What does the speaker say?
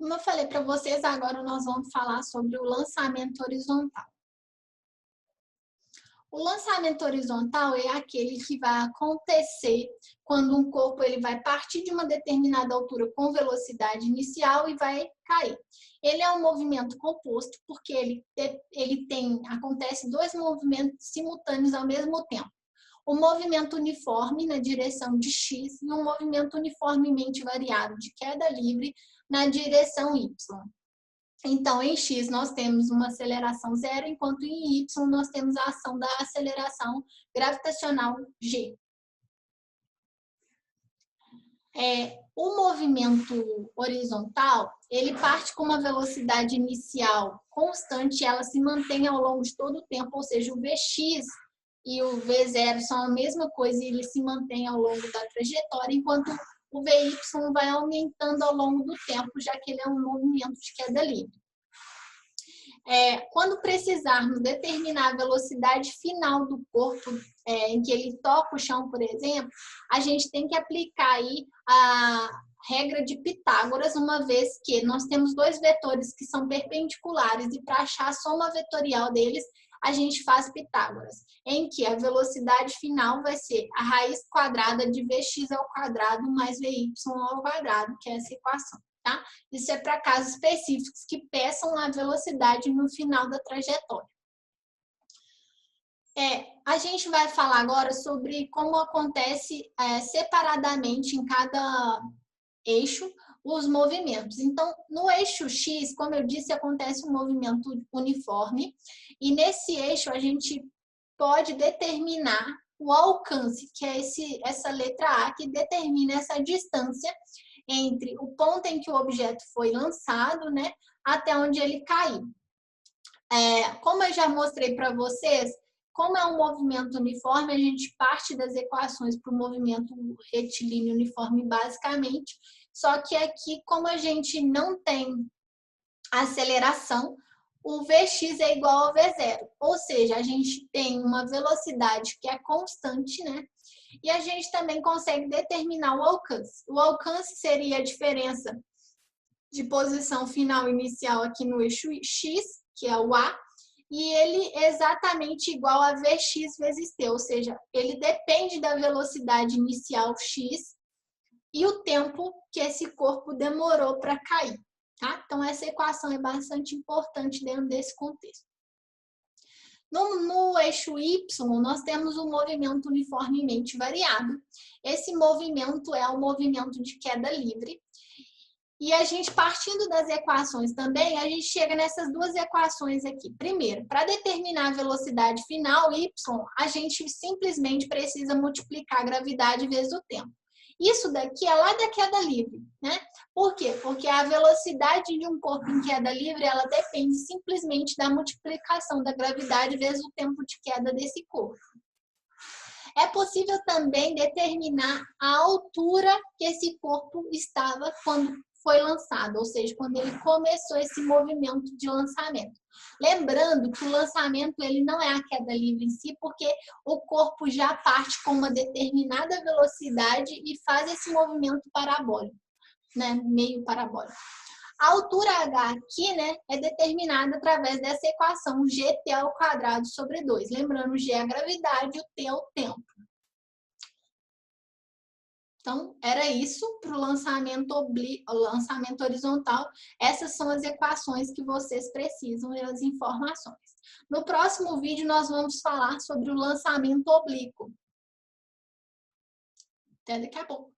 Como eu falei para vocês, agora nós vamos falar sobre o lançamento horizontal. O lançamento horizontal é aquele que vai acontecer quando um corpo ele vai partir de uma determinada altura com velocidade inicial e vai cair. Ele é um movimento composto porque acontece dois movimentos simultâneos ao mesmo tempo. O movimento uniforme na direção de X e um movimento uniformemente variado de queda livre na direção Y. Então, em X nós temos uma aceleração zero, enquanto em Y nós temos a ação da aceleração gravitacional G. O movimento horizontal, ele parte com uma velocidade inicial constante e ela se mantém ao longo de todo o tempo, ou seja, o Vx e o V0 são a mesma coisa e ele se mantém ao longo da trajetória, enquanto o Vy vai aumentando ao longo do tempo, já que ele é um movimento de queda livre. Quando precisarmos determinar a velocidade final do corpo, em que ele toca o chão, por exemplo, a gente tem que aplicar aí a regra de Pitágoras, uma vez que nós temos dois vetores que são perpendiculares e para achar a soma vetorial deles, a gente faz Pitágoras, em que a velocidade final vai ser a raiz quadrada de Vx ao quadrado mais Vy ao quadrado, que é essa equação. Tá? Isso é para casos específicos que peçam a velocidade no final da trajetória. A gente vai falar agora sobre como acontece separadamente em cada eixo os movimentos. Então, no eixo X, como eu disse, acontece um movimento uniforme e nesse eixo a gente pode determinar o alcance, que é essa letra A, que determina essa distância entre o ponto em que o objeto foi lançado, né, até onde ele caiu. Como eu já mostrei para vocês, como é um movimento uniforme, a gente parte das equações para o movimento retilíneo uniforme basicamente, só que aqui, como a gente não tem aceleração, o Vx é igual ao V0, ou seja, a gente tem uma velocidade que é constante, né? E a gente também consegue determinar o alcance. O alcance seria a diferença de posição final inicial aqui no eixo X, que é o A, e ele é exatamente igual a Vx vezes t, ou seja, ele depende da velocidade inicial x e o tempo que esse corpo demorou para cair. Tá? Então, essa equação é bastante importante dentro desse contexto. No eixo Y, nós temos um movimento uniformemente variado. Esse movimento é o movimento de queda livre. E a gente, partindo das equações também, a gente chega nessas duas equações aqui. Primeiro, para determinar a velocidade final, y, a gente simplesmente precisa multiplicar a gravidade vezes o tempo. Isso daqui é lá da queda livre, né? Por quê? Porque a velocidade de um corpo em queda livre, ela depende simplesmente da multiplicação da gravidade vezes o tempo de queda desse corpo. É possível também determinar a altura que esse corpo estava quando foi lançado, ou seja, quando ele começou esse movimento de lançamento. Lembrando que o lançamento ele não é a queda livre em si, porque o corpo já parte com uma determinada velocidade e faz esse movimento parabólico, né, meio parabólico. A altura h aqui, né, é determinada através dessa equação gt ao quadrado sobre 2. Lembrando, g é a gravidade e o t é o tempo. Então, era isso para o lançamento horizontal. Essas são as equações que vocês precisam e as informações. No próximo vídeo, nós vamos falar sobre o lançamento oblíquo. Até daqui a pouco.